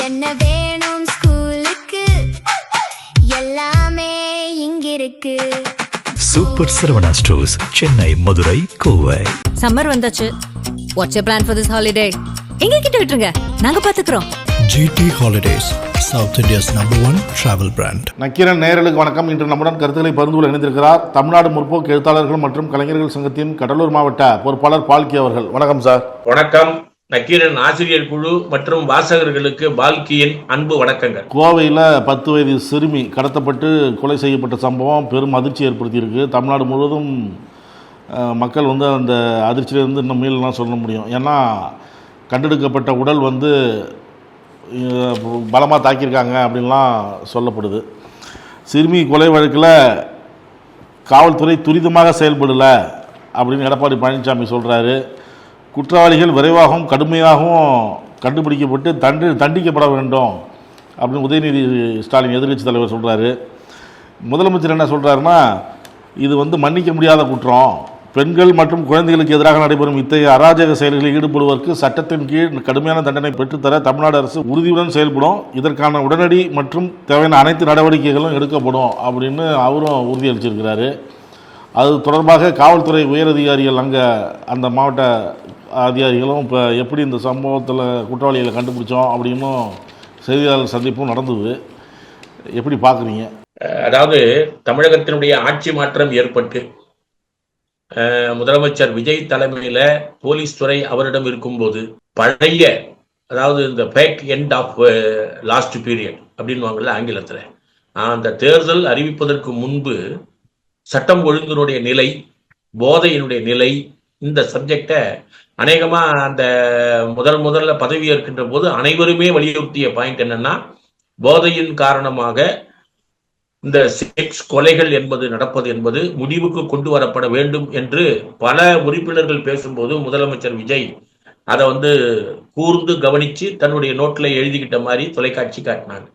என்ன வேணும் ஸ்கூலுக்கு எல்லாமே இங்கிருக்கு. Super Saravana stores, Chennai, Madurai, Kovai. Summer வந்தாச்சு. What's your plan for this holiday? எங்க கிட்ட விட்டுருங்க, நாங்க பாத்துக்கிறோம். GT Holidays, South India's #1 travel brand. Nakkheeran நேயர்களுக்கு வணக்கம். இன்று நம்முடன் கருத்துக்களை பகிர்ந்து கொள்ள இணைந்திருக்கிறார் தமிழ்நாடு முற்போக்கு எழுத்தாளர்கள் மற்றும் கலைஞர்கள் சங்கத்தின் கடலூர் மாவட்ட பொறுப்பாளர் பால்கி அவர்கள். வணக்கம் சார். வணக்கம். நக்கீரன் ஆசிரியர் குழு மற்றும் வாசகர்களுக்கு பால்கியின் அன்பு வணக்கங்கள். கோவையில் 10 வயது சிறுமி கடத்தப்பட்டு கொலை செய்யப்பட்ட சம்பவம் பெரும் அதிர்ச்சி ஏற்படுத்தியிருக்கு. தமிழ்நாடு முழுவதும் மக்கள் அந்த அதிர்ச்சியிலிருந்து இன்னும் மீளலாம் சொல்ல முடியும். ஏன்னா கண்டெடுக்கப்பட்ட உடல் பலமாக தாக்கியிருக்காங்க அப்படின்லாம் சொல்லப்படுது. சிறுமி கொலை வழக்கில் காவல்துறை துரிதமாக செயல்படலை அப்படின்னு எடப்பாடி பழனிசாமி சொல்கிறாரு. குற்றவாளிகள் விரைவாகவும் கடுமையாகவும் கண்டுபிடிக்கப்பட்டு தண்டிக்கப்பட வேண்டும் அப்படின்னு உதயநிதி ஸ்டாலின் எதிர்க்கட்சி தலைவர் சொல்கிறாரு. முதலமைச்சர் என்ன சொல்கிறாருன்னா, இது மன்னிக்க முடியாத குற்றம், பெண்கள் மற்றும் குழந்தைகளுக்கு எதிராக நடைபெறும் இத்தகைய அராஜக செயல்களில் ஈடுபடுவதற்கு சட்டத்தின் கீழ் கடுமையான தண்டனை பெற்றுத்தர தமிழ்நாடு அரசு உறுதியுடன் செயல்படும், இதற்கான உடனடி மற்றும் தேவையான அனைத்து நடவடிக்கைகளும் எடுக்கப்படும் அப்படின்னு அவரும் உறுதியளிச்சிருக்கிறாரு. அது தொடர்பாக காவல்துறை உயரதிகாரிகள் அந்த மாவட்ட அதிகாரிகளும் இப்போ எப்படி இந்த சம்பவத்தில் குற்றவாளிகளை கண்டுபிடிச்சோம் அப்படின்னும் செய்தியாளர் சந்திப்பும் நடந்தது. எப்படி பார்க்குறீங்க? அதாவது தமிழகத்தினுடைய ஆட்சி மாற்றம் ஏற்பட்டு முதலமைச்சர் விஜய் தலைமையில் போலீஸ் துறை அவரிடம் இருக்கும்போது பழைய, அதாவது இந்த fag end of last period அப்படின்வாங்கல்ல ஆங்கிலத்தில், அந்த தேர்தல் அறிவிப்பதற்கு முன்பு சட்டம் ஒழுங்கினுடைய நிலை, போதையினுடைய நிலை, இந்த சப்ஜெக்டை அநேகமாக அந்த முதல்ல பதவி ஏற்கின்ற போது அனைவருமே வலியுறுத்திய பாயிண்ட் என்னன்னா, போதையின் காரணமாக இந்த செக்ஸ் கொலைகள் நடப்பது என்பது முடிவுக்கு கொண்டு வரப்பட வேண்டும் என்று பல உறுப்பினர்கள் பேசும்போது முதலமைச்சர் விஜய் அதை கூர்ந்து கவனிச்சு தன்னுடைய நோட்டில் எழுதிக்கிட்ட மாதிரி தொலைக்காட்சி காட்டினாங்க.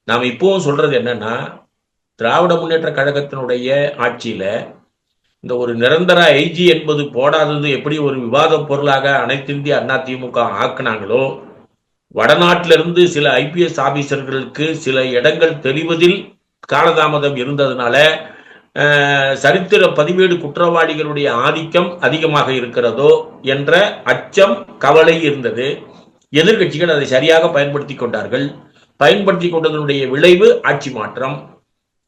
நாம் இப்பவும் சொல்றது என்னன்னா, திராவிட முன்னேற்ற கழகத்தினுடைய ஆட்சியில இந்த ஒரு நிரந்தர ஐஜி என்பது போடாதது எப்படி ஒரு விவாத பொருளாக அனைத்திந்திய அண்ணா திமுக ஆக்குனாங்களோ, வடநாட்டிலிருந்து சில ஐபிஎஸ் ஆபீசர்களுக்கு சில இடங்கள் தெரிவதில் காலதாமதம் இருந்ததுனால சரித்திர பதிவேடு குற்றவாளிகளுடைய ஆதிக்கம் அதிகமாக இருக்கிறதோ என்ற அச்சம், கவலை இருந்தது. எதிர்கட்சிகள் அதை சரியாக பயன்படுத்தி கொண்டார்கள். பயன்படுத்தி கொண்டதனுடைய விளைவு ஆட்சி மாற்றம்.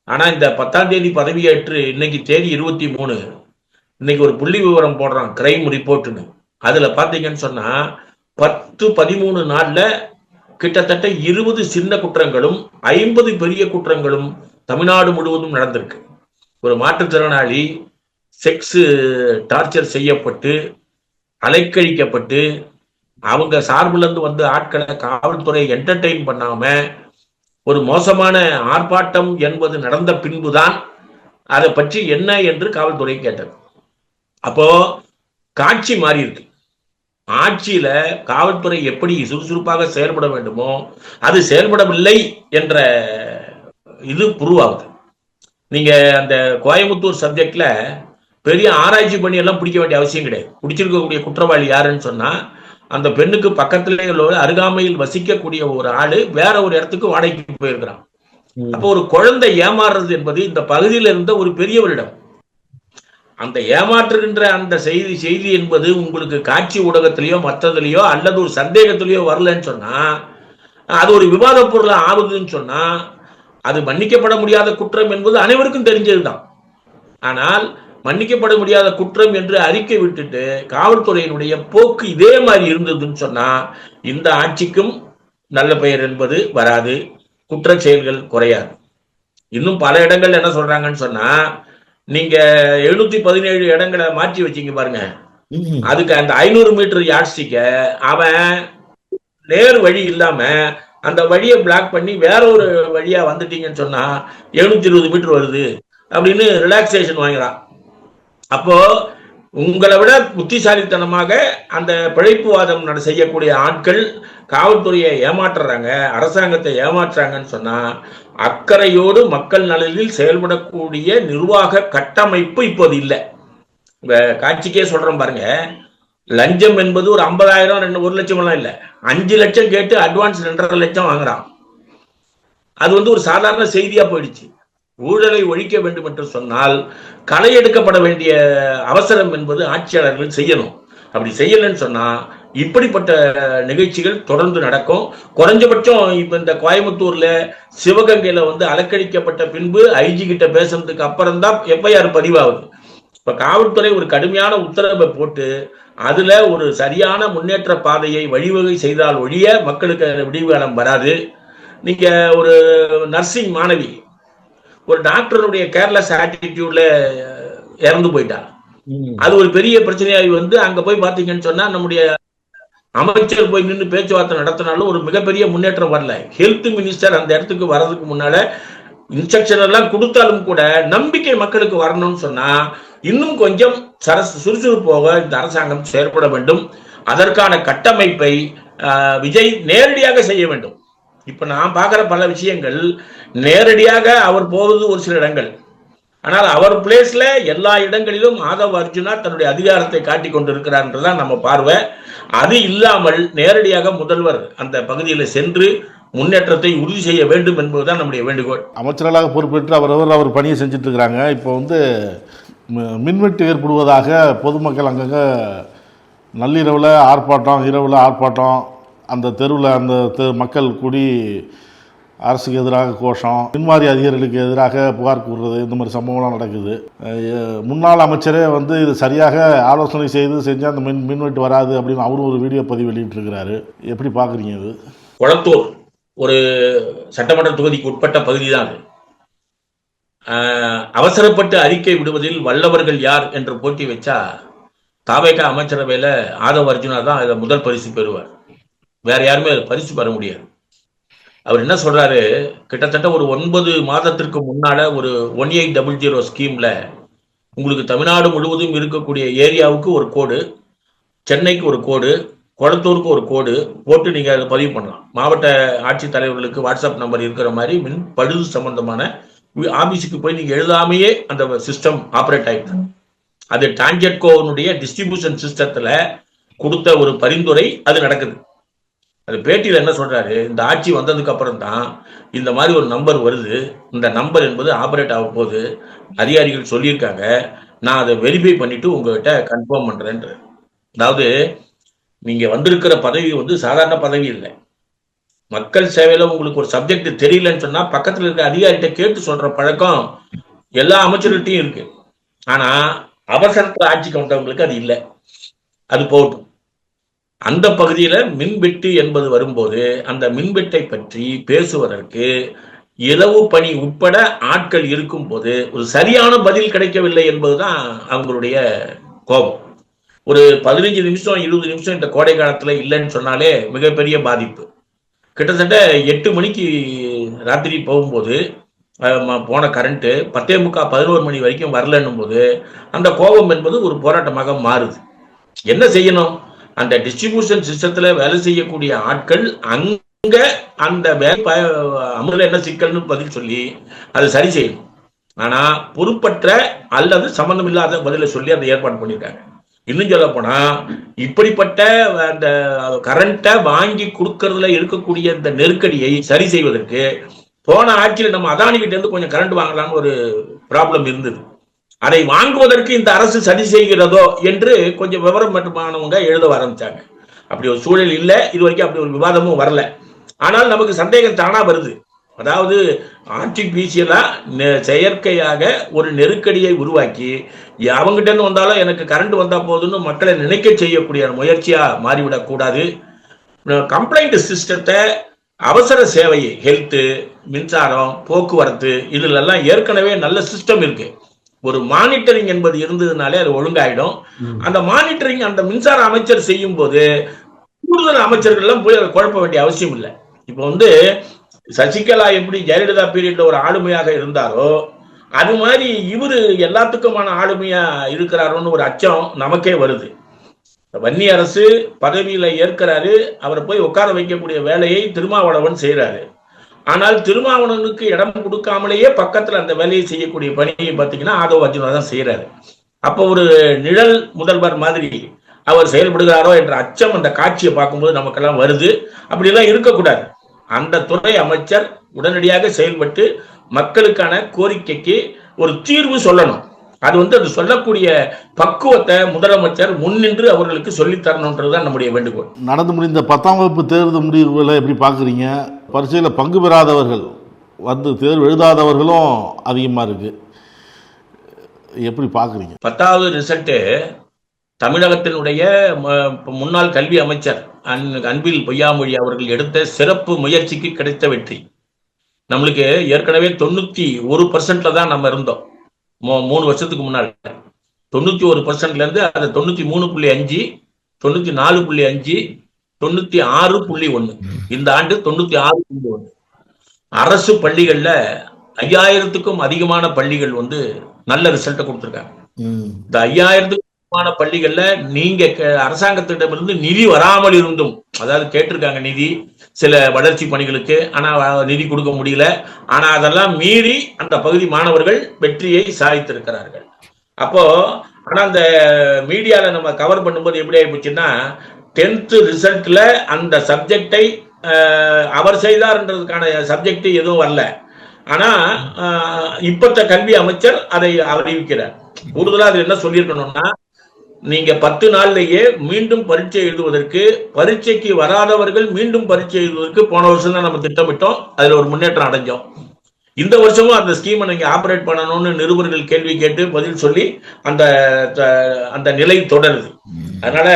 ஆனா இந்த 10ஆம் தேதி பதவியேற்று இன்னைக்கு தேதி 23, இன்னைக்கு ஒரு புள்ளி விவரம் போடுறான் கிரைம் ரிப்போர்ட்னு. அதுல பாத்தீங்கன்னு சொன்னா 10-13 நாள்ல கிட்டத்தட்ட 20 சின்ன குற்றங்களும் 50 பெரிய குற்றங்களும் தமிழ்நாடு முழுவதும் நடந்திருக்கு. ஒரு மாற்றுத்திறனாளி செக்ஸ் டார்ச்சர் செய்யப்பட்டு அலைக்கழிக்கப்பட்டு அவங்க சார்புல இருந்து ஆட்களை காவல்துறை என்டர்டெயின் பண்ணாம ஒரு மோசமான ஆர்ப்பாட்டம் என்பது நடந்த பின்புதான் அதை பற்றி என்ன என்று காவல்துறை கேட்டது. அப்போ காட்சி மாறி இருக்கு. ஆட்சியில காவல்துறை எப்படி சுறுசுறுப்பாக செயல்பட வேண்டுமோ அது செயல்படவில்லை என்ற இது புருவாகுது. நீங்க அந்த கோயம்புத்தூர் சப்ஜெக்ட்ல பெரிய ஆராய்ச்சி பண்ணி எல்லாம் பிடிக்க வேண்டிய அவசியம் கிடையாது. பிடிச்சிருக்கக்கூடிய குற்றவாளி யாருன்னு சொன்னா, அந்த பெண்ணுக்கு பக்கத்திலே உள்ள அருகாமையில் வசிக்கக்கூடிய ஒரு ஆளு வேற ஒரு இடத்துக்கு வாடகைக்கு போயிருக்கிறான். அப்போ ஒரு குழந்தை ஏமாறுறது என்பது இந்த பகுதியில் இருந்த ஒரு பெரியவரிடம். அந்த ஏமாற்றுகின்ற அந்த செய்தி என்பது உங்களுக்கு காட்சி ஊடகத்திலேயோ மற்றதுலையோ அல்லது ஒரு சந்தேகத்திலேயோ வரலன்னு சொன்னா, அது ஒரு விவாத பொருளை ஆகுதுன்னு சொன்னா, அது மன்னிக்கப்பட முடியாத குற்றம் என்பது அனைவருக்கும் தெரிஞ்சதுதான். ஆனால் மன்னிக்கப்பட முடியாத குற்றம் என்று அறிக்கை விட்டுட்டு காவல்துறையினுடைய போக்கு இதே மாதிரி இருந்ததுன்னு சொன்னா, இந்த ஆட்சிக்கும் நல்ல பெயர் என்பது வராது, குற்ற செயல்கள் குறையாது. இன்னும் பல இடங்கள் என்ன சொல்றாங்கன்னு சொன்னா, நீங்க 717 இடங்களை மாற்றி வச்சீங்க பாருங்க, அதுக்கு அந்த 500 மீட்டர் யாட்ஸ்டிக்க அவன் நேர் வழி இல்லாம அந்த வழியை பிளாக் பண்ணி வேற ஒரு வழியா வந்துட்டீங்கன்னு சொன்னா 720 மீட்டர் வருது அப்படின்னு ரிலாக்ஸேஷன் வாங்குறான். அப்போ உங்களை விட புத்திசாலித்தனமாக அந்த பிழைப்புவாதம் செய்யக்கூடிய ஆட்கள் காவல்துறையை ஏமாற்றுறாங்க, அரசாங்கத்தை ஏமாற்றுறாங்கன்னு சொன்னா, அக்கறையோடு மக்கள் நலனில் செயல்படக்கூடிய நிர்வாக கட்டமைப்பு இப்போது இல்லை. காட்சிக்கே சொல்றோம் பாருங்க, லஞ்சம் என்பது ஒரு 50,000 1 லட்சம் எல்லாம் இல்ல, 5 லட்சம் கேட்டு அட்வான்ஸ் 2.5 லட்சம் வாங்குறான். அது ஒரு சாதாரண செய்தியா போயிடுச்சு. ஊழலை ஒழிக்க வேண்டும் என்று சொன்னால் களை எடுக்கப்பட வேண்டிய அவசரம் என்பது ஆட்சியாளர்கள் செய்யணும். அப்படி செய்யலன்னு சொன்னா இப்படிப்பட்ட நிகழ்ச்சிகள் தொடர்ந்து நடக்கும். குறைஞ்சபட்சம் இப்ப இந்த கோயம்புத்தூர்ல சிவகங்கையில அலக்கழிக்கப்பட்ட பின்பு ஐஜி கிட்ட பேசுறதுக்கு அப்புறம் தான் எஃப்ஐஆர் பதிவாகுது. இப்ப காவல்துறை ஒரு கடுமையான உத்தரவை போட்டு அதுல ஒரு சரியான முன்னேற்ற பாதையை வழிவகை செய்தால் ஒழிய மக்களுக்கு விடிவுகாலம் வராது. நீங்க ஒரு நர்சிங் மாணவி ஒரு டாக்டருடைய கேர்லெஸ் ஆட்டிடியூட்ல இறந்து போயிட்டா. அது ஒரு பெரிய பிரச்சனையாகி அங்க போய் பாத்தீங்கன்னு சொன்னா நம்முடைய அமைச்சர் போய் நின்று பேச்சுவார்த்தை நடத்தினாலும் ஒரு மிகப்பெரிய முன்னேற்றம் வரல. ஹெல்த் மினிஸ்டர் அந்த இடத்துக்கு வர்றதுக்கு முன்னால இன்ஸ்ட்ரக்ஷன் எல்லாம் கொடுத்தாலும் கூட நம்பிக்கை மக்களுக்கு வரணும்னு சொன்னா இன்னும் கொஞ்சம் சுறுசுறுப்பாக இந்த அரசாங்கம் செயல்பட வேண்டும். அதற்கான கட்டமைப்பை விஜய் நேரடியாக செய்ய வேண்டும். இப்ப நான் பார்க்கிற பல விஷயங்கள் நேரடியாக அவர் போவது ஒரு சில இடங்கள், ஆனால் அவர் பிளேஸ்ல எல்லா இடங்களிலும் ஆதவ் அர்ஜுனா தன்னுடைய அதிகாரத்தை காட்டிக் கொண்டிருக்கிறார்ன்றதான் நம்ம பார்வை. அது இல்லாமல் நேரடியாக முதல்வர் அந்த பகுதியில் சென்று முன்னேற்றத்தை உறுதி செய்ய வேண்டும் என்பதுதான் நம்முடைய வேண்டுகோள். அமைச்சர்களாக பொறுப்பேற்று அவர் பணியை செஞ்சுட்டு இருக்கிறாங்க. இப்போ மின்வெட்டு ஏற்படுவதாக பொதுமக்கள் அங்கங்கே நள்ளிரவில் ஆர்ப்பாட்டம், இரவில் ஆர்ப்பாட்டம், அந்த தெருவில் அந்த மக்கள் கூடி அரசுக்கு எதிராக கோஷம், மின்வாரி அதிகாரிகளுக்கு எதிராக புகார் கூறுறது, இந்த மாதிரி சம்பவம்லாம் நடக்குது. முன்னாள் அமைச்சரே இது சரியாக ஆலோசனை செஞ்சால் அந்த மின்வெட்டு வராது அப்படின்னு அவரும் ஒரு வீடியோ பதிவு வெளியிட்டிருக்கிறாரு. எப்படி பார்க்குறீங்க? இது கொளத்தூர் ஒரு சட்டமன்ற தொகுதிக்கு உட்பட்ட பகுதி தான். அவசரப்பட்டு அறிக்கை விடுவதில் வல்லவர்கள் யார் என்று போட்டி வச்சா தாவேகா அமைச்சரவையில ஆதவ் அர்ஜுனா தான் இதை முதல் பரிசு பெறுவார். வேற யாருமே பரிசு பெற முடியாது. அவர் என்ன சொல்றாரு, கிட்டத்தட்ட ஒரு 9 மாதத்திற்கு முன்னால ஒரு 1800 ஸ்கீம்ல உங்களுக்கு தமிழ்நாடு முழுவதும் இருக்கக்கூடிய ஏரியாவுக்கு ஒரு கோடு, சென்னைக்கு ஒரு கோடு, கொளத்தூருக்கு ஒரு கோடு போட்டு நீங்க அதை பதிவு பண்ணலாம். மாவட்ட ஆட்சித்தலைவர்களுக்கு வாட்ஸ்அப் நம்பர் இருக்கிற மாதிரி மின் பழுது சம்பந்தமான ஆபீஸுக்கு போய் நீங்க எழுதாமையே அந்த சிஸ்டம் ஆப்ரேட் ஆயிட்டு. அது டான்ஜெட்கோனுடைய டிஸ்ட்ரிபியூஷன் சிஸ்டத்துல கொடுத்த ஒரு பரிந்துரை அது நடக்குது. அது பேட்டியில் என்ன சொல்றாரு, இந்த ஆட்சி வந்ததுக்கு அப்புறம் தான் இந்த மாதிரி ஒரு நம்பர் வருது, இந்த நம்பர் என்பது ஆப்ரேட் ஆக போது அதிகாரிகள் சொல்லியிருக்காங்க, நான் அதை வெரிஃபை பண்ணிட்டு உங்ககிட்ட கன்ஃபார்ம் பண்றேன். அதாவது நீங்க வந்திருக்கிற பதவி சாதாரண பதவி இல்லை. மக்கள் சேவையில உங்களுக்கு ஒரு சப்ஜெக்ட் தெரியலன்னு சொன்னா பக்கத்துல இருக்க அதிகாரிகிட்ட கேட்டு சொல்ற பழக்கம் எல்லா அமைச்சர்கிட்டையும் இருக்கு. ஆனா அவசரத்துல ஆட்சிக்கு வந்தவங்களுக்கு அது இல்லை. அது போகட்டும். அந்த பகுதியில மின்வெட்டு என்பது வரும்போது அந்த மின்வெட்டை பற்றி பேசுவதற்கு இரவு பணி உட்பட ஆட்கள் இருக்கும் போது ஒரு சரியான பதில் கிடைக்கவில்லை என்பதுதான் அவங்களுடைய கோபம். ஒரு 15 நிமிஷம் 20 நிமிஷம் இந்த கோடை காலத்துல இல்லைன்னு சொன்னாலே மிகப்பெரிய பாதிப்பு. கிட்டத்தட்ட 8 மணிக்கு ராத்திரி போகும்போது போன கரண்ட்டு 10:45 11 மணி வரைக்கும் வரலன்னும் போது அந்த கோபம் என்பது ஒரு போராட்டமாக மாறுது. என்ன செய்யணும்? அந்த டிஸ்ட்ரிபியூஷன் சிஸ்டத்துல வேலை செய்யக்கூடிய ஆட்கள் அங்க அந்த அமல என்ன சிக்கல்னு பதில் சொல்லி அதை சரி செய்யணும். ஆனா பொறுப்பற்ற அல்லது சம்பந்தம் இல்லாத பதில சொல்லி அந்த ஏற்பாடு பண்ணியிருக்காங்க. இன்னும் சொல்ல போனா இப்படிப்பட்ட அந்த கரண்ட்டை வாங்கி கொடுக்கறதுல இருக்கக்கூடிய இந்த நெருக்கடியை சரி செய்வதற்கு போன ஆட்சியில் நம்ம அதானி கிட்ட இருந்து கொஞ்சம் கரண்ட் வாங்கலாம்னு ஒரு ப்ராப்ளம் இருந்தது. அதை வாங்குவதற்கு இந்த அரசு சரி செய்கிறதோ என்று கொஞ்சம் விவரம் மட்டுமானவங்க எழுத ஆரம்பிச்சாங்க. அப்படி ஒரு சூழல் இல்லை, இது வரைக்கும் அப்படி ஒரு விவாதமும் வரல. ஆனால் நமக்கு சந்தேகம் தானா வருது. அதாவது ஆர்டிபிஷியலா செயற்கையாக ஒரு நெருக்கடியை உருவாக்கி அவங்ககிட்ட இருந்து வந்தாலும் எனக்கு கரண்ட் வந்தா போதுன்னு மக்களை நினைக்க செய்யக்கூடிய முயற்சியா மாறிவிடக் கூடாது. கம்ப்ளைண்ட் சிஸ்டத்தை, அவசர சேவையை, ஹெல்த், மின்சாரம், போக்குவரத்து, இதுல எல்லாம் ஏற்கனவே நல்ல சிஸ்டம் இருக்கு. ஒரு மானிட்டரிங் என்பது இருந்ததுனாலே அது ஒழுங்காயிடும். அந்த மானிட்டரிங் அந்த மின்சார அமைச்சர் செய்யும் போது கூடுதல் அமைச்சர்கள் எல்லாம் போய் அதை குழப்ப வேண்டிய அவசியம் இல்லை. இப்போ சசிகலா எப்படி ஜெயலலிதா பீரியட்ல ஒரு ஆளுமையாக இருந்தாரோ அது மாதிரி இவரு எல்லாத்துக்குமான ஆளுமையா இருக்கிறாரோன்னு ஒரு அச்சம் நமக்கே வருது. வன்னி அரசு பதவியில ஏற்கிறாரு, அவரை போய் உட்கார வைக்கக்கூடிய வேலையை திருமாவளவன் செய்யறாரு. ஆனால் திருமாவளவனுக்கு இடம் கொடுக்காமலேயே பக்கத்துல அந்த வேலையை செய்யக்கூடிய பணியை பார்த்தீங்கன்னா ஆதவ் அர்ஜுனா தான் செய்யறாரு. அப்போ ஒரு நிழல் முதல்வர் மாதிரி அவர் செயல்படுகிறாரோ என்ற அச்சம் அந்த காட்சியை பார்க்கும்போது நமக்கெல்லாம் வருது. அப்படிலாம் இருக்கக்கூடாது. அந்த துறை அமைச்சர் உடனடியாக செயல்பட்டு மக்களுக்கான கோரிக்கைக்கு ஒரு தீர்வு சொல்லணும். அது அது சொல்லக்கூடிய பக்குவத்தை முதலமைச்சர் முன்னின்று அவர்களுக்கு சொல்லித்தரணுன்றதுதான் நம்முடைய வேண்டுகோள். நடந்து முடிந்த 10ஆம் வகுப்பு தேர்வு முடிவுகளை எப்படி பார்க்குறீங்க? பரீட்சையில் பங்கு பெறாதவர்கள் தேர்வு எழுதாதவர்களும் அதிகமாக இருக்கு, எப்படி பார்க்குறீங்க? 10வது ரிசல்ட்டு தமிழகத்தினுடைய முன்னாள் கல்வி அமைச்சர் அன்பில் பொய்யாமொழி அவர்கள் எடுத்த சிறப்பு முயற்சிக்கு கிடைத்த வெற்றி. நம்மளுக்கு ஏற்கனவே 91% தான் நம்ம இருந்தோம் 3 வருஷத்துக்கு முன்னாடி. 91%ல இருந்து அது 93.5, 94.5, 96.1. இந்த ஆண்டு 96.1. அரசு பள்ளிகள்ல 5000க்கும் அதிகமான பள்ளிகள் நல்ல ரிசல்ட்டை கொடுத்துருக்காங்க. இந்த 5000க்கும் அதிகமான பள்ளிகள்ல நீங்க அரசாங்கத்திடமிருந்து நிதி வராமல் இருந்தும், அதாவது கேட்டிருக்காங்க நிதி சில வளர்ச்சி பணிகளுக்கு, ஆனா நிதி கொடுக்க முடியல. ஆனா அதெல்லாம் மீறி அந்த பகுதி மாணவர்கள் வெற்றியை சாதித்திருக்கிறார்கள். அப்போ ஆனா அந்த மீடியால நம்ம கவர் பண்ணும்போது எப்படி ஆயிப்போச்சுன்னா, 10th ரிசல்ட்ல அந்த சப்ஜெக்டை அவர் செய்தார்ன்றதுக்கான சப்ஜெக்ட் எதுவும் வரல. ஆனா இப்பத்த கல்வி அமைச்சர் அதை அறிவிக்கிறார். கூடுதலா அது என்ன சொல்லியிருக்கணும்னா, நீங்க 10 நாள்லயே மீண்டும் பரீட்சை எழுதுவதற்கு, பரீட்சைக்கு வராதவர்கள் மீண்டும் பரீட்சை எழுதுவதற்கு போன வருஷம் தான் நம்ம திட்டமிட்டோம். அதுல ஒரு முன்னேற்றம் அடைஞ்சோம். இந்த வருஷமும் அந்த ஸ்கீமை நீங்க ஆபரேட் பண்ணணும்னு நிருபர்கள் கேள்வி கேட்டு பதில் சொல்லி அந்த நிலை தொடருது. அதனால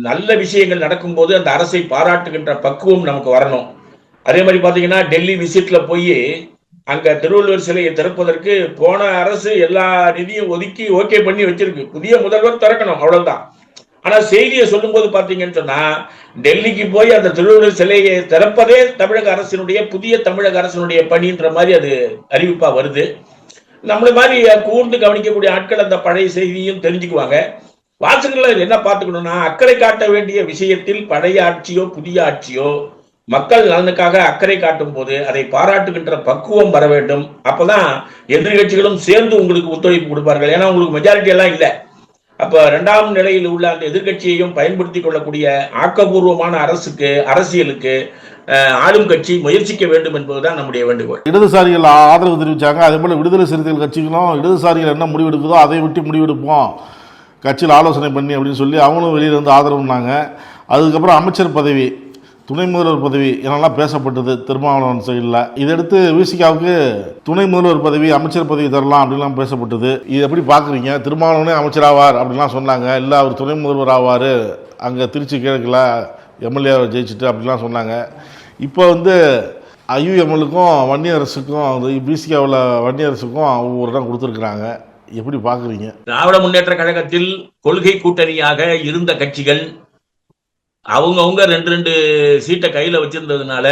நல்ல விஷயங்கள் நடக்கும்போது அந்த அரசை பாராட்டுகின்ற பக்குவம் நமக்கு வரணும். அதே மாதிரி பாத்தீங்கன்னா டெல்லி விசிட்ல போய் அங்க திருவள்ளுவர் சிலையை திறப்பதற்கு போன அரசு எல்லா நிதியும் ஒதுக்கி ஓகே பண்ணி வச்சிருக்கு. புதிய முதல்வர் திறக்கணும், அவ்வளவுதான். ஆனா செய்தியை சொல்லும் போது பாத்தீங்கன்னு சொன்னா, டெல்லிக்கு போய் அந்த திருவள்ளுவர் சிலையை திறப்பதே புதிய தமிழக அரசினுடைய பணின்ற மாதிரி அது அறிவிப்பா வருது. நம்மள மாதிரி கூர்ந்து கவனிக்கக்கூடிய ஆட்கள் அந்த பழைய செய்தியும் தெரிஞ்சுக்குவாங்க. வாசகர்கள் என்ன பார்த்துக்கணும்னா, அக்கறை காட்ட வேண்டிய விஷயத்தில் பழைய ஆட்சியோ புதிய ஆட்சியோ மக்கள் நலனுக்காக அக்கறை காட்டும் போது அதை பாராட்டுகின்ற பக்குவம் வர வேண்டும். அப்பதான் எதிர்கட்சிகளும் சேர்ந்து உங்களுக்கு ஒத்துழைப்பு கொடுப்பார்கள். ஏன்னா உங்களுக்கு மெஜாரிட்டி எல்லாம் இல்லை. அப்ப 2ஆம் நிலையில் உள்ள அந்த எதிர்கட்சியையும் பயன்படுத்தி கொள்ளக்கூடிய ஆக்கப்பூர்வமான அரசியலுக்கு ஆளும் கட்சி முயற்சிக்க வேண்டும் என்பதுதான் நம்முடைய வேண்டுகோள். இடதுசாரிகள் ஆதரவு தெரிவிச்சாங்க. அதே போல விடுதலை சிறுத்தைகள் கட்சிகளும் இடதுசாரிகள் என்ன முடிவெடுக்குதோ அதை விட்டு முடிவெடுப்போம், கட்சியில் ஆலோசனை பண்ணி அப்படின்னு சொல்லி அவங்களும் வெளியில இருந்து ஆதரவுனாங்க. அதுக்கப்புறம் அமைச்சர் பதவி, துணை முதல்வர் பதவி என்னெல்லாம் பேசப்பட்டது திருமாவளவன் சைடில். இதையடுத்து விசிகாவுக்கு துணை முதல்வர் பதவி, அமைச்சர் பதவி தரலாம் அப்படின்லாம் பேசப்பட்டது. இது எப்படி பார்க்குறீங்க? திருமாவளவனே அமைச்சர் ஆவார் அப்படின்லாம் சொன்னாங்க. இல்லை அவர் துணை முதல்வர் ஆவார், அங்கே திருச்சி கிழக்கில் எம்எல்ஏ ஜெயிச்சுட்டு அப்படிலாம் சொன்னாங்க. இப்போ ஐயுஎம்எலுக்கும் வன்னியரசுக்கும் பிசிகாவில் வன்னியரசுக்கும் ஒவ்வொரு இடம் கொடுத்துருக்குறாங்க. எப்படி பார்க்குறீங்க? திராவிட முன்னேற்ற கழகத்தில் கொள்கை கூட்டணியாக இருந்த கட்சிகள் அவங்க 2 சீட்டை கையில வச்சிருந்ததுனால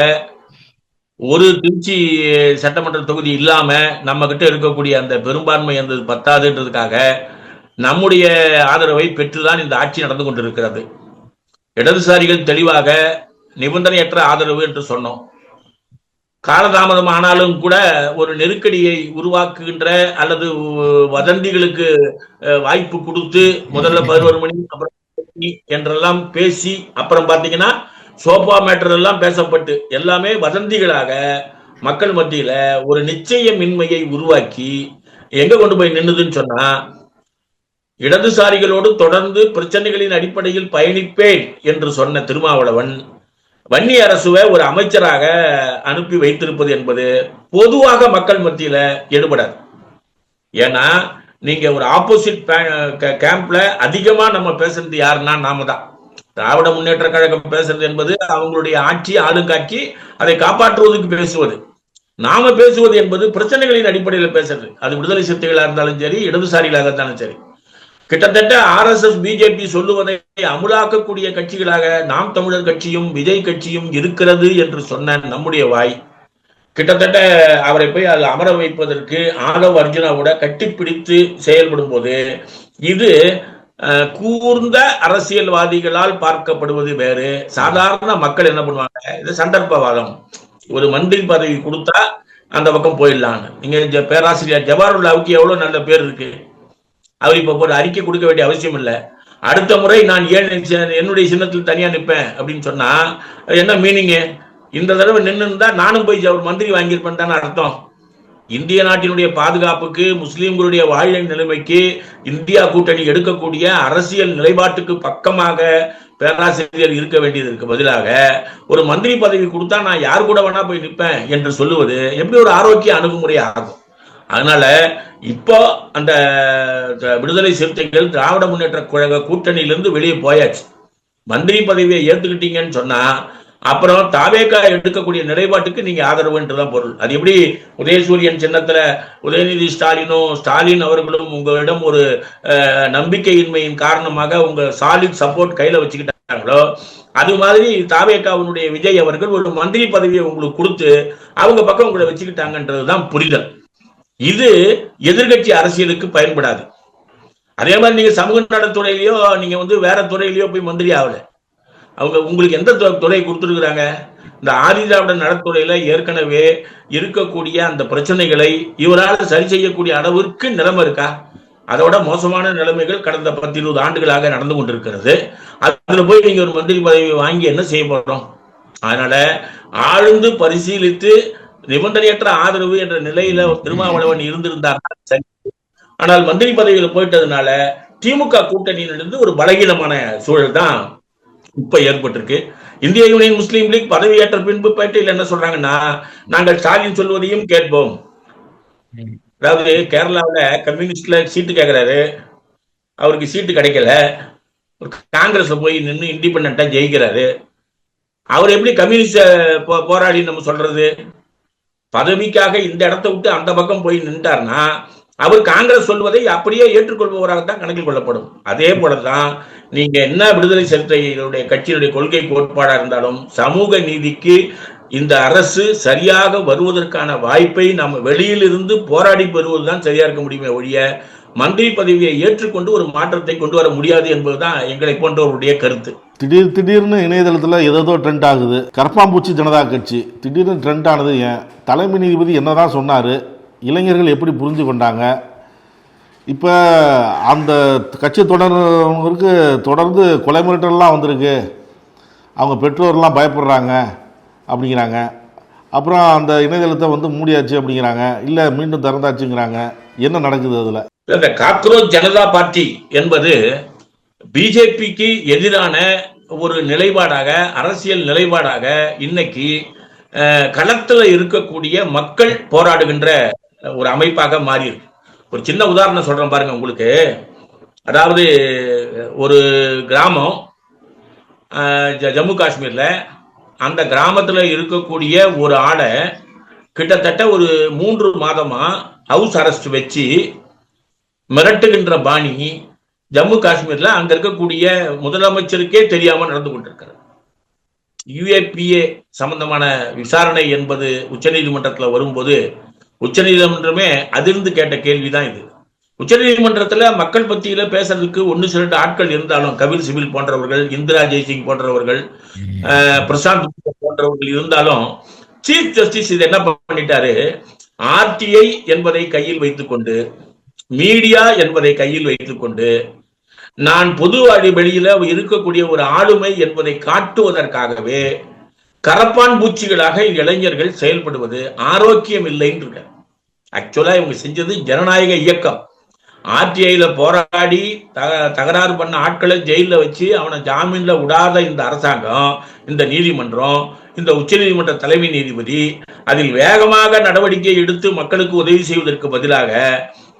ஒரு திருச்சி சட்டமன்ற தொகுதி இல்லாம நம்ம கிட்ட இருக்கக்கூடிய அந்த பெரும்பான்மை அந்த 10ஆவதுன்றதுக்காக நம்முடைய ஆதரவை பெற்றுதான் இந்த ஆட்சி நடந்து கொண்டிருக்கிறது. இடதுசாரிகள் தெளிவாக நிபந்தனையற்ற ஆதரவு என்று சொன்னோம். காலதாமதம் ஆனாலும் கூட ஒரு நெருக்கடியை உருவாக்குகின்ற அல்லது வதந்திகளுக்கு வாய்ப்பு கொடுத்து முதல்ல 11 மணி அப்புறம் என்றெல்லாம் பேசி அப்புறம் பாத்தீங்கன்னா சோபா மேட்டர் எல்லாம் பேசப்பட்டு எல்லாமே வதந்திகளாக மக்கள் மத்தியில ஒரு நிச்சயமின்மையை உருவாக்கி எங்க கொண்டு போய் நின்னுதுன்னு சொன்னா, இடதுசாரிகளோடு தொடர்ந்து பிரச்சனைகளின் அடிப்படையில் பயணிப்பேன் என்று சொன்ன திருமாவளவன் வன்னி அரசுவை ஒரு அமைச்சராக அனுப்பி வைத்திருப்பது என்பது பொதுவாக மக்கள் மத்தியில எடுபடாது. ஏன்னா நீங்க ஒரு ஆப்போசிட் கேம்ப்ல அதிகமா நம்ம பேசுறது யாருன்னா நாம தான். திராவிட முன்னேற்ற கழகம் பேசுறது என்பது அவங்களுடைய ஆட்சி ஆளுங்காட்சி அதை காப்பாற்றுவதற்கு பேசுவது. நாம பேசுவது என்பது பிரச்சனைகளின் அடிப்படையில் பேசுறது. அது விடுதலை சிறுத்தைகளாக இருந்தாலும் சரி, இடதுசாரிகளாக இருந்தாலும் சரி. கிட்டத்தட்ட RSS பிஜேபி சொல்லுவதை அமுலாக்கக்கூடிய கட்சிகளாக நாம் தமிழர் கட்சியும் விஜய் கட்சியும் இருக்கிறது என்று சொன்ன நம்முடைய வாய் கிட்டத்தட்ட அவரை போய் அது அமர வைப்பதற்கு ஆதவ் அர்ஜுனாவோட கட்டிப்பிடித்து செயல்படும் போது இது கூர்ந்த அரசியல்வாதிகளால் பார்க்கப்படுவது வேறு. சாதாரண மக்கள் என்ன பண்ணுவாங்க, இது சந்தர்ப்பவாதம், ஒரு மந்திரி பதவி கொடுத்தா அந்த பக்கம் போயிடலான்னு. நீங்க பேராசிரியர் ஜவஹர்லாவுக்கு எவ்வளவு நல்ல பேர் இருக்கு, அவர் இப்ப ஒரு அறிக்கை கொடுக்க வேண்டிய அவசியம் இல்லை. அடுத்த முறை நான் ஏன் என்னுடைய சின்னத்தில் தனியா நிற்பேன் அப்படின்னு சொன்னா என்ன மீனிங்கு? இந்த தடவை நின்று இருந்தா நானும் போய் ஒரு மந்திரி வாங்கியிருப்பேன் தானே அர்த்தம். இந்திய நாட்டினுடைய பாதுகாப்புக்கு, முஸ்லிம்களுடைய வாழ்க்கை நிலைமைக்கு இந்தியா கூட்டணி எடுக்கக்கூடிய அரசியல் நிலைப்பாட்டுக்கு பக்கமாக பேராசிரியர் இருக்க வேண்டியதற்கு பதிலாக ஒரு மந்திரி பதவி கொடுத்தா நான் யார் கூட வேணா போய் நிற்பேன் என்று சொல்லுவது எப்படி ஒரு ஆரோக்கிய அணுகுமுறை ஆகும்? அதனால இப்போ அந்த விடுதலை சிறுத்தைகள் திராவிட முன்னேற்ற கழக கூட்டணியிலிருந்து வெளியே போயாச்சு. மந்திரி பதவியை ஏத்துக்கிட்டீங்கன்னு சொன்னா அப்புறம் தாவேகா எடுக்கக்கூடிய நிலைப்பாட்டுக்கு நீங்க ஆதரவு என்றுதான் பொருள். அது எப்படி உதயசூரியன் சின்னத்துல உதயநிதி ஸ்டாலின் அவர்களும் உங்களிடம் ஒரு நம்பிக்கையின்மையின் காரணமாக உங்க சாலிட் சப்போர்ட் கையில வச்சுக்கிட்டாங்களோ, அது மாதிரி தாவேகாவினுடைய விஜய் அவர்கள் ஒரு மந்திரி பதவியை உங்களுக்கு கொடுத்து அவங்க பக்கம் உங்களை வச்சுக்கிட்டாங்கன்றதுதான் புரிதல். இது எதிர்கட்சி அரசியலுக்கு பயன்படாது. அதே மாதிரி நீங்க சமூக நலத்துறையிலயோ நீங்க வேற துறையிலயோ போய் மந்திரி ஆகல. அவங்க உங்களுக்கு எந்த துறை கொடுத்துருக்குறாங்க? இந்த ஆதி திராவிட நலத்துறையில ஏற்கனவே இருக்கக்கூடிய அந்த பிரச்சனைகளை இவரால் சரி செய்யக்கூடிய அளவிற்கு நிலைமை இருக்கா? அதோட மோசமான நிலைமைகள் கடந்த 10-20 ஆண்டுகளாக நடந்து கொண்டிருக்கிறது. அதுல போய் நீங்க ஒரு மந்திரி பதவி வாங்கி என்ன செய்ய போறோம்? அதனால ஆழ்ந்து பரிசீலித்து நிபந்தனையற்ற ஆதரவு என்ற நிலையில திருமாவளவன் இருந்திருந்தார் சரி. ஆனால் மந்திரி பதவியில போயிட்டதுனால திமுக கூட்டணியிலிருந்து ஒரு பலகீனமான சூழல் தான் இப்ப ஏற்பட்டிருக்கு. இந்திய யூனியன் முஸ்லீம் லீக் பதவி ஏற்ற பின்பு பேட்டையில் என்ன சொல்றாங்கன்னா, நாங்கள் ஸ்டாலின் சொல்வதையும் கேட்போம். அதாவது கேரளாவில் கம்யூனிஸ்ட்ல சீட்டு கேட்கிறாரு, அவருக்கு சீட்டு கிடைக்கல, காங்கிரஸ்ல போய் நின்று இண்டிபெண்டா ஜெயிக்கிறாரு. அவர் எப்படி கம்யூனிஸ்ட போராடி நம்ம சொல்றது? பதவிக்காக இந்த இடத்த விட்டு அந்த பக்கம் போய் நின்றார்னா அவர் காங்கிரஸ் சொல்வதை அப்படியே ஏற்றுக்கொள்பவராகத்தான் கணக்கில் கொள்ளப்படும். அதே போலதான் நீங்க என்ன விடுதலை சிறுத்தைகளுடைய கட்சியினுடைய கொள்கை கோட்பாடா இருந்தாலும் சமூக நீதிக்கு இந்த அரசு சரியாக வருவதற்கான வாய்ப்பை நம்ம வெளியிலிருந்து போராடி பெறுவதுதான் சரியா இருக்க முடியுமே ஒழிய மந்திரி பதவியை ஏற்றுக்கொண்டு ஒரு மாற்றத்தை கொண்டு வர முடியாது என்பதுதான் எங்களை போன்றவருடைய கருத்து. திடீர்னு இணையதளத்தில் ஏதோ ட்ரெண்ட் ஆகுது. கரப்பாம்பூச்சி ஜனதா கட்சி திடீர்னு ட்ரெண்ட் ஆனது ஏன்? தலைமை நீதிபதி என்னதான் சொன்னாரு? இளைஞர்கள் எப்படி புரிஞ்சு கொண்டாங்க? இப்போ அந்த கட்சி தொடர்ந்தவங்களுக்கு தொடர்ந்து கொலை மிரட்டல்லாம் வந்திருக்கு, அவங்க பெற்றோர்லாம் பயப்படுறாங்க அப்படிங்கிறாங்க. அப்புறம் அந்த இணையதளத்தை மூடியாச்சு அப்படிங்கிறாங்க, இல்லை மீண்டும் திறந்தாச்சுங்கிறாங்க. என்ன நடக்குது அதில்? இந்த காக்ரோச் ஜனதா பார்ட்டி என்பது பிஜேபிக்கு எதிரான ஒரு நிலைப்பாடாக, அரசியல் நிலைப்பாடாக இன்னைக்கு களத்தில் இருக்கக்கூடிய மக்கள் போராடுகின்ற ஒரு அமைப்பாக மாறி இருக்கு. ஒரு சின்ன உதாரணம் சொல்றேன் பாருங்க உங்களுக்கு. அதாவது ஒரு கிராமம் ஜம்மு காஷ்மீர்ல, அந்த கிராமத்துல இருக்கக்கூடிய ஒரு ஆளை கிட்டத்தட்ட ஒரு 3 மாதமா ஹவுஸ் அரெஸ்ட் வச்சு மிரட்டுகின்ற பாணி ஜம்மு காஷ்மீர்ல அங்க இருக்கக்கூடிய முதலமைச்சருக்கே தெரியாம நடந்து கொண்டிருக்கிறது. UAPA சம்பந்தமான விசாரணை என்பது உச்சநீதிமன்றத்தில் வரும்போது உச்சநீதிமன்றமே அதிர்ந்து கேட்ட கேள்விதான் இது. உச்சநீதிமன்றத்துல மக்கள் பத்தியில பேசுறதுக்கு ஒன்னு சில ஆட்கள் இருந்தாலும், கபில் சிபில் போன்றவர்கள், இந்திரா ஜெய்சிங் போன்றவர்கள், பிரசாந்த் போன்றவர்கள் இருந்தாலும், சீஃப் ஜஸ்டிஸ் இது என்ன பண்ணிட்டாரு? RTI என்பதை கையில் வைத்துக் கொண்டு, மீடியா என்பதை கையில் வைத்துக் கொண்டு, நான் பொது வெளியில இருக்கக்கூடிய ஒரு ஆளுமை என்பதை காட்டுவதற்காகவே கரப்பான் பூச்சிகளாக இளைஞர்கள் செயல்படுவது ஆரோக்கியம் இல்லைன்னு இருக்க. ஆக்சுவலா இவங்க செஞ்சது ஜனநாயக இயக்கம். RTIல போராடி தகராறு பண்ண ஆட்களை ஜெயில வச்சு அவனை ஜாமீன்ல விடாத இந்த அரசாங்கம், இந்த நீதிமன்றம், இந்த உச்ச நீதிமன்ற தலைமை நீதிபதி அதில் வேகமாக நடவடிக்கை எடுத்து மக்களுக்கு உதவி செய்வதற்கு பதிலாக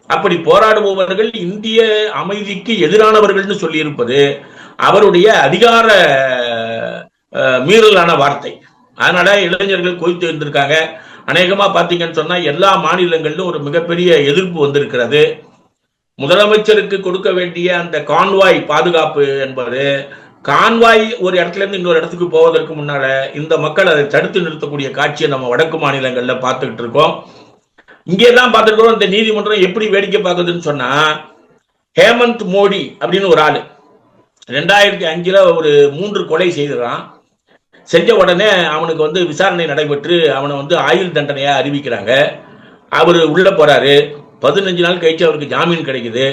அப்படி போராடுபவர்கள் இந்திய அமைதிக்கு எதிரானவர்கள்னு சொல்லியிருப்பது அவருடைய அதிகார மீறலான வார்த்தை. அதனால இளைஞர்கள் கொதித்து இருந்திருக்காங்க. அநேகமா பாத்தீங்கன்னு சொன்னா எல்லா மாநிலங்களிலும் ஒரு மிகப்பெரிய எதிர்ப்பு வந்திருக்கிறது. முதலமைச்சருக்கு கொடுக்க வேண்டிய அந்த கான்வாய் பாதுகாப்பு என்பது, கான்வாய் ஒரு இடத்துல இருந்து இன்னொரு இடத்துக்கு போவதற்கு முன்னால இந்த மக்கள் அதை தடுத்து நிறுத்தக்கூடிய காட்சியை நம்ம வடக்கு மாநிலங்கள்ல பார்த்துக்கிட்டு இருக்கோம். இங்கேதான் பார்த்துருக்கோம். இந்த நீதிமன்றம் எப்படி வேடிக்கை பார்க்குதுன்னு சொன்னா, ஹேமந்த் மோடி அப்படின்னு ஒரு ஆளு 2005 ஒரு 3 கொலை செய்தான். செஞ்ச உடனே அவனுக்கு விசாரணை நடைபெற்று அவனை ஆயுள் தண்டனையா அறிவிக்கிறாங்க. அவரு உள்ள போறாரு. 15 நாள் கழிச்சு அவருக்கு ஜாமீன் கிடைக்குது.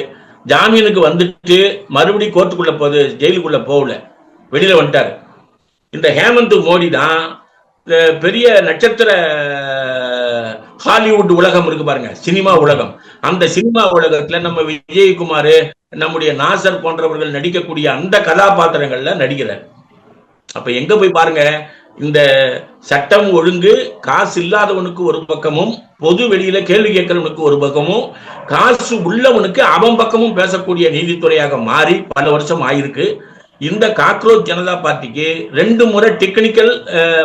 ஜாமீனுக்கு வந்துட்டு மறுபடியும் கோர்ட்டுக்குள்ள போகுது, ஜெயிலுக்குள்ள போகல, வெளியில வந்துட்டாரு. இந்த ஹேமந்த் மோடி தான் பெரிய நட்சத்திர ஹாலிவுட் உலகம் இருக்கு பாருங்க, சினிமா உலகம். அந்த சினிமா உலகத்துல நம்ம விஜயகுமார், நம்முடைய நாசர் போன்றவர்கள் நடிக்கக்கூடிய அந்த கதாபாத்திரங்கள்ல நடிக்கிறார். அப்ப எங்க போய் பாருங்க, இந்த சட்டம் ஒழுங்கு காசு இல்லாதவனுக்கு ஒரு பக்கமும், பொது வெளியில கேள்வி கேட்கிறவனுக்கு ஒரு பக்கமும், காசு உள்ளவனுக்கு அவன் பக்கமும் பேசக்கூடிய நீதித்துறையாக மாறி பல வருஷம் ஆயிருக்கு. இந்த காக்ரோச் ஜனதா பார்ட்டிக்கு 2 முறை டெக்னிக்கல்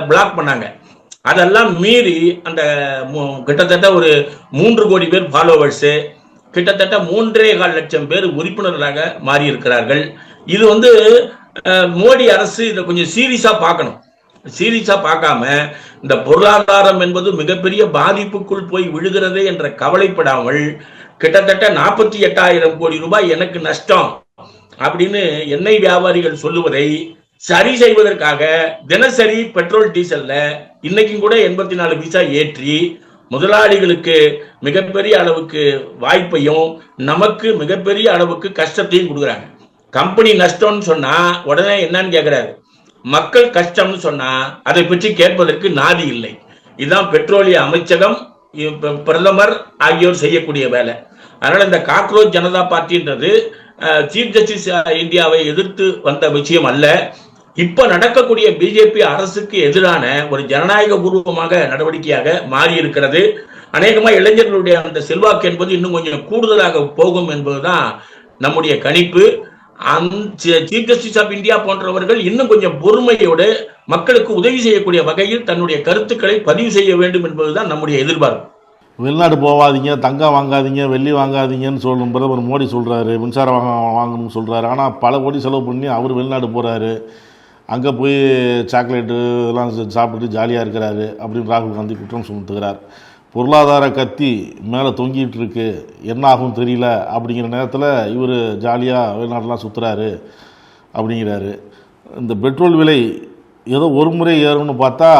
பிளாக் பண்ணாங்க. அதெல்லாம் மீறி அந்த கிட்டத்தட்ட ஒரு 3 கோடி பேர் ஃபாலோவர்ஸ், கிட்டத்தட்ட 3.25 லட்சம் பேர் உறுப்பினர்களாக மாறி இருக்கிறார்கள். இது வந்து மோடி அரசு இதை கொஞ்சம் சீரியஸா பார்க்கணும். சீரியஸா பார்க்காம இந்த பொருளாதாரம் என்பது மிகப்பெரிய பாதிப்புக்குள் போய் விழுகிறதே என்ற கவலைப்படாமல் கிட்டத்தட்ட 48,000 கோடி ரூபாய் எனக்கு நஷ்டம் அப்படின்னு எண்ணெய் வியாபாரிகள் சொல்லுவதை சரி செய்வதற்காக தினசரி பெட்ரோல் டீசல்ல இன்னைக்கும் கூட 84 பைசா ஏற்றி முதலாளிகளுக்கு மிகப்பெரிய அளவுக்கு வாய்ப்பையும் நமக்கு மிகப்பெரிய அளவுக்கு கஷ்டத்தையும் கொடுக்குறாங்க. கம்பெனி நஷ்டம்னு சொன்னா உடனே என்னன்னு கேட்கிறாரு, மக்கள் கஷ்டம்னு சொன்னா அதை பற்றி கேட்பதற்கு நாதி இல்லை. இதுதான் பெட்ரோலிய அமைச்சகம், பிரதமர் ஆகியோர் செய்யக்கூடிய வேலை. அதனால இந்த காக்ரோச் ஜனதா பார்ட்டின்றது சீஃப் ஜஸ்டிஸ் இந்தியாவை எதிர்த்து வந்த விஷயம் அல்ல. இப்ப நடக்கக்கூடிய பிஜேபி அரசுக்கு எதிரான ஒரு ஜனநாயக பூர்வமாக நடவடிக்கையாக மாறி இருக்கிறது. அநேகமா இளைஞர்களுடைய அந்த செல்வாக்கு என்பது இன்னும் கொஞ்சம் கூடுதலாக போகும் என்பதுதான் நம்முடைய கணிப்பு. சீஃப் ஜஸ்டிஸ் ஆஃப் இந்தியா போன்றவர்கள் இன்னும் கொஞ்சம் பொறுமையோடு மக்களுக்கு உதவி செய்யக்கூடிய வகையில் தன்னுடைய கருத்துக்களை பதிவு செய்ய வேண்டும் என்பதுதான் நம்முடைய எதிர்பார்ப்பு. வெளிநாடு போகாதீங்க, தங்கம் வாங்காதீங்க, வெள்ளி வாங்காதீங்கன்னு சொல்லும் பிரதமர் மோடி சொல்கிறாரு, மின்சாரம் வாங்கணும்னு சொல்கிறாரு. ஆனால் பல கோடி செலவு பண்ணி அவர் வெளிநாடு போகிறாரு, அங்கே போய் சாக்லேட்டு இதெல்லாம் சாப்பிட்டுட்டு ஜாலியாக இருக்கிறாரு அப்படின்னு ராகுல் காந்தி குற்றம் சுமத்துகிறார். பொருளாதார கத்தி மேலே தொங்கிட்டு இருக்கு, என்ன ஆகும் தெரியல அப்படிங்கிற நேரத்தில் இவர் ஜாலியாக வெளிநாட்டெலாம் சுற்றுறாரு அப்படிங்கிறாரு. இந்த பெட்ரோல் விலை ஏதோ ஒரு முறை ஏறும்னு பார்த்தா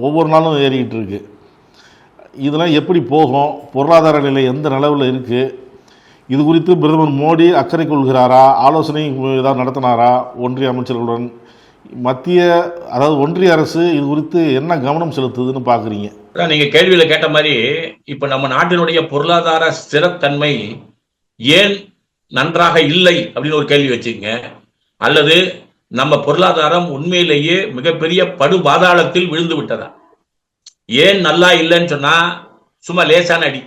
ஒவ்வொரு நாளும் ஏறிக்கிட்டு இருக்கு. இதெல்லாம் எப்படி போகும், பொருளாதார நிலை எந்த நிலவில் இருக்குது, இது குறித்து பிரதமர் மோடி அக்கறை கொள்கிறாரா, ஆலோசனை ஏதாவது நடத்தினாரா ஒன்றிய அமைச்சர்களுடன்? அதாவது ஒன்றிய அரசு இது குறித்து என்ன கவனம் செலுத்துதுன்னு பார்க்குறீங்க? நீங்க கேள்வியில கேட்ட மாதிரி இப்ப நம்ம நாட்டினுடைய பொருளாதார ஸ்திரத்தன்மை ஏன் நன்றாக இல்லை அப்படின்னு ஒரு கேள்வி வச்சுக்கங்க. அல்லது நம்ம பொருளாதாரம் உண்மையிலேயே மிகப்பெரிய படு பாதாளத்தில் விழுந்து விட்டதா? ஏன் நல்லா இல்லைன்னு சொன்னா சும்மா லேசான அடி.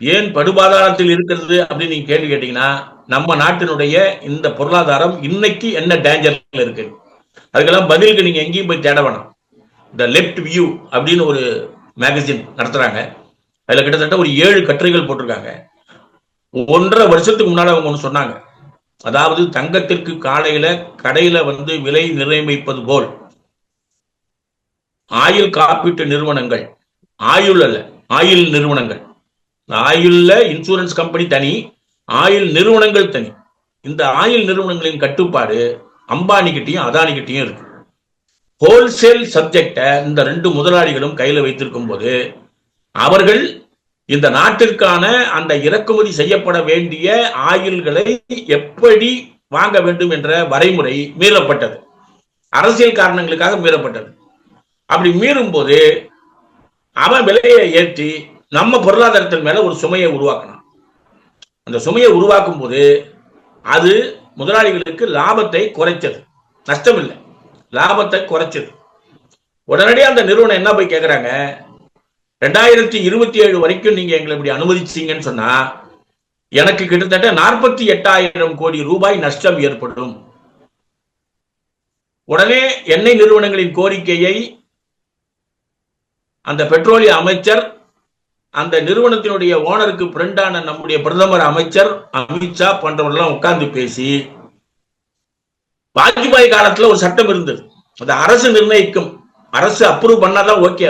ஏன் படுபாதாளத்தில் இருக்கிறது அப்படின்னு நீங்க கேள்வி கேட்டீங்கன்னா, நம்ம நாட்டினுடைய இந்த பொருளாதாரம் இன்னைக்கு என்ன டேஞ்சர்ல இருக்கு, அதுக்கெல்லாம் பதிலுக்கு நீங்க எங்கேயும் போய் தேட வேணாம். த லெஃப்ட் வியூ அப்படின்னு ஒரு மேகசின் நடத்துறாங்க. அதுல கிட்டத்தட்ட ஒரு 7 கட்டுரைகள் போட்டிருக்காங்க. 1.5 வருஷத்துக்கு முன்னாடி அவங்க ஒண்ணு சொன்னாங்க. அதாவது தங்கத்திற்கு காலையில கடையில விலை நிர்ணயிப்பது போல் ஆயுள் காப்பீட்டு நிறுவனங்கள், ஆயுள் நிறுவனங்கள், ஆயுள்ல இன்சூரன்ஸ் கம்பெனி தனி, ஆயுள் நிறுவனங்கள் தனி. இந்த ஆயுள் நிறுவனங்களின் கட்டுப்பாடு அம்பானி கிட்டையும் அதானி கிட்டையும் இருக்கு. ஹோல்சேல் சப்ஜெக்ட இந்த 2 முதலாளிகளும் கையில வைத்திருக்கும் போது அவர்கள் இந்த நாட்டிற்கான அந்த இறக்குமதி செய்யப்பட வேண்டிய ஆயுள்களை எப்படி வாங்க வேண்டும் என்ற வரைமுறை மீறப்பட்டது, அரசியல் காரணங்களுக்காக மீறப்பட்டது. அப்படி மீறும் போது அவன் விலையை ஏற்றி நம்ம பொருளாதாரத்தின் மேல ஒரு சுமையை உருவாக்கணும். அந்த சுமையை உருவாக்கும் போது அது முதலாளிகளுக்கு லாபத்தை குறைச்சது, நஷ்டம் இல்லை, லாபத்தை குறைச்சது. உடனடியாக அந்த நிறுவனம் என்ன போய் கேட்கிறாங்க, 2027 வரைக்கும் நீங்க எங்களை இப்படி அனுமதிச்சீங்கன்னு சொன்னா எனக்கு கிட்டத்தட்ட 48,000 கோடி ரூபாய் நஷ்டம் ஏற்படும். உடனே எண்ணெய் நிறுவனங்களின் கோரிக்கையை அந்த பெட்ரோலிய அமைச்சர், அந்த நிறுவனத்தினுடைய ஓனருக்கு ஃப்ரெண்டான நம்முடைய பிரதமர் அமைச்சர் அமித்ஷா போன்றவர்கள் உட்கார்ந்து பேசி, வாஜ்பாய் காலத்துல ஒரு சட்டம் இருந்தது, அந்த அரசு நிர்ணயிக்கும், அரசு அப்ரூவ் பண்ணாதான் ஓகே.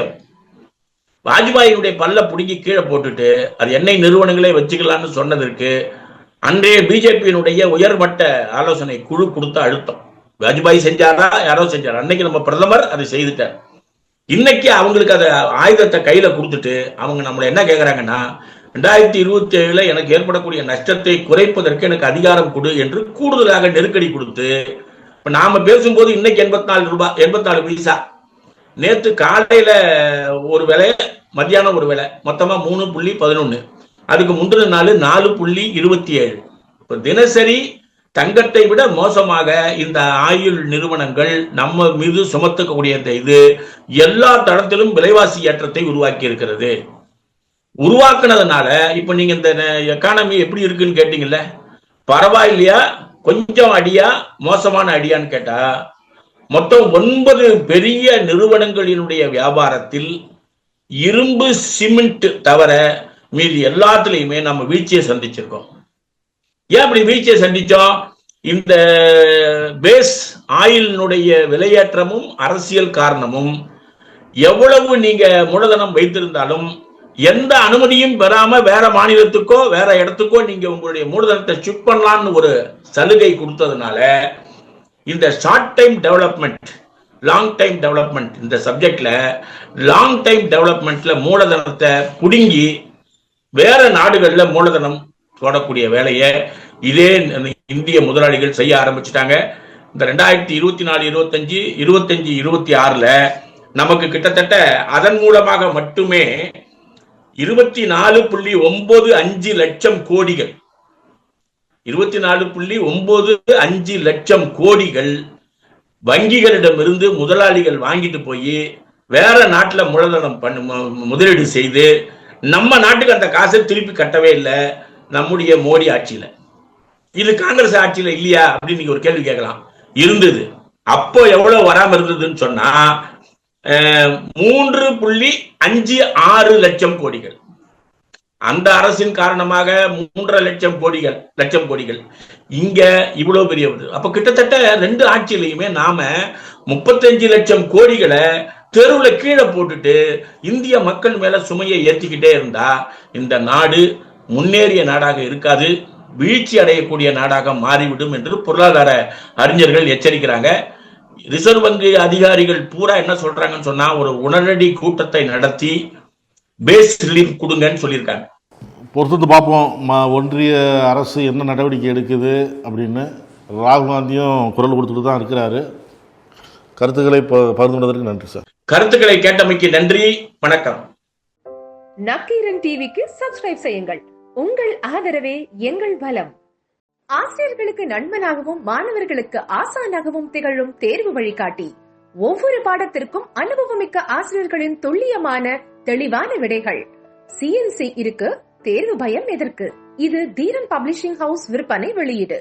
வாஜ்பாயினுடைய பல்ல பிடுங்கி கீழே போட்டுட்டு அது எண்ணெய் நிறுவனங்களே வச்சுக்கலாம்னு சொன்னதற்கு அன்றைய பிஜேபியினுடைய உயர்மட்ட ஆலோசனை குழு கொடுத்த அழுத்தம். வாஜ்பாய் செஞ்சாரா யாரோ செஞ்சாரா, அன்னைக்கு நம்ம பிரதமர் அதை செய்துட்டார். இன்னைக்கு அவங்களுக்கு அதை ஆயுதத்தை கையில கொடுத்துட்டு அவங்க நம்மள என்ன கேட்கறாங்கன்னா, 2027 எனக்கு ஏற்படக்கூடிய நஷ்டத்தை குறைப்பதற்கு எனக்கு அதிகாரம் கொடு என்று கூடுதலாக நெருக்கடி கொடுத்து, இப்ப நாம பேசும்போது இன்னைக்கு 84 ரூபாய் 84 பைசா, நேற்று காலையில ஒரு விலை, மத்தியானம் ஒரு விலை, மொத்தமா 3.11, அதுக்கு முந்தின நாள் 4.27. இப்ப தினசரி தங்கத்தை விட மோசமாக இந்த ஆயுள் நிறுவனங்கள் நம்ம மீது சுமத்தக்கூடிய இது எல்லா தளத்திலும் விலைவாசி ஏற்றத்தை உருவாக்கி இருக்கிறது. உருவாக்குனதுனால இப்ப நீங்க இந்த எக்கானமி எப்படி இருக்குன்னு கேட்டீங்கல்ல, பரவாயில்லையா, கொஞ்சம் அடியா, மோசமான அடியான்னு கேட்டா, மொத்தம் 9 பெரிய நிறுவனங்களினுடைய வியாபாரத்தில் இரும்பு சிமெண்ட் தவிர மீது எல்லாத்துலயுமே நம்ம வீழ்ச்சியை சந்திச்சிருக்கோம். ஏன் அப்படி வீழ்ச்சியை சந்திச்சோம்? இந்த பேஸ் ஆயிலினுடைய விலையேற்றமும் அரசியல் காரணமும். எவ்வளவு நீங்க மூலதனம் வைத்திருந்தாலும் எந்த அனுமதியும் பெறாம வேற மாநிலத்துக்கோ வேற இடத்துக்கோ நீங்க உங்களுடைய மூலதனத்தை ஷிஃப்ட் பண்ணலாம்னு ஒரு சலுகை கொடுத்ததுனால இந்த short time development, long time development, இந்த சப்ஜெக்ட்ல லாங் டைம் டெவலப்மெண்ட்ல மூலதனத்தை புடுங்கி வேற நாடுகள்ல மூலதனம் போடக்கூடிய வேலையை இதே இந்திய முதலாளிகள் செய்ய ஆரம்பிச்சுட்டாங்க. இந்த 2024, 25, 26ல நமக்கு கிட்டத்தட்ட அதன் மூலமாக மட்டுமே 24.95 லட்சம் கோடிகள் 24.95 லட்சம் கோடிகள் வங்கிகளிடமிருந்து முதலாளிகள் வாங்கிட்டு போய் வேற நாட்டுல மூலதனம் முதலீடு செய்து நம்ம நாட்டுக்கு அந்த காசை திருப்பி கட்டவே இல்லை நம்முடைய மோடி ஆட்சியில. இது காங்கிரஸ் ஆட்சியில இல்லையா அப்படின்னு நீங்க ஒரு கேள்வி கேட்கலாம். இருந்தது. அப்போ எவ்வளவு வராம இருந்ததுன்னு சொன்னா 3.56 லட்சம் கோடிகள். அந்த அரசின் காரணமாக 3.5 லட்சம் கோடிகள் இங்க இவ்வளவு பெரிய. அப்ப கிட்டத்தட்ட 2 ஆட்சியிலையுமே நாம 35 லட்சம் கோடிகளை தெருவுல கீழே போட்டுட்டு இந்திய மக்கள் மேல சுமையை ஏற்றிக்கிட்டே இருந்தா இந்த நாடு முன்னேறிய நாடாக இருக்காது, வீழ்ச்சி அடையக்கூடிய நாடாக மாறிவிடும் என்று பொருளாதார அறிஞர்கள் எச்சரிக்கிறாங்க. ரிசர்வ் வங்கி அதிகாரிகள் பூரா என்ன சொல்றாங்கன்னு சொன்னா, ஒரு உடனடி கூட்டத்தை நடத்தி பேஸ் ரிலீஃப் கொடுங்கன்னு சொல்லியிருக்காங்க. பொறுத்து பார்ப்போம் ஒன்றிய அரசு என்ன நடவடிக்கை எடுக்குது அப்படின்னு. ராகுல் காந்தியும் குரல் கொடுத்துட்டு தான் இருக்கிறாரு. கருத்துக்களை பகிர்ந்து கொண்டதற்கு நன்றி சார். கருத்துக்களை கேட்டமைக்கு நன்றி, வணக்கம். நக்கீரன் டிவிக்கு சப்ஸ்கிரைப் செய்யுங்கள். உங்கள் ஆதரவே எங்கள் பலம். ஆசிரியர்களுக்கு நண்பனாகவும் மாணவர்களுக்கு ஆசானாகவும் திகழும் தேர்வு வழிகாட்டி. ஒவ்வொரு பாடத்திற்கும் அனுபவமிக்க ஆசிரியர்களின் துல்லியமான தெளிவான விடைகள். CNC இருக்கு, தேர்வு பயம் எதற்கு? இது தீரன் பப்ளிஷிங் ஹவுஸ் விற்பனை வெளியீடு.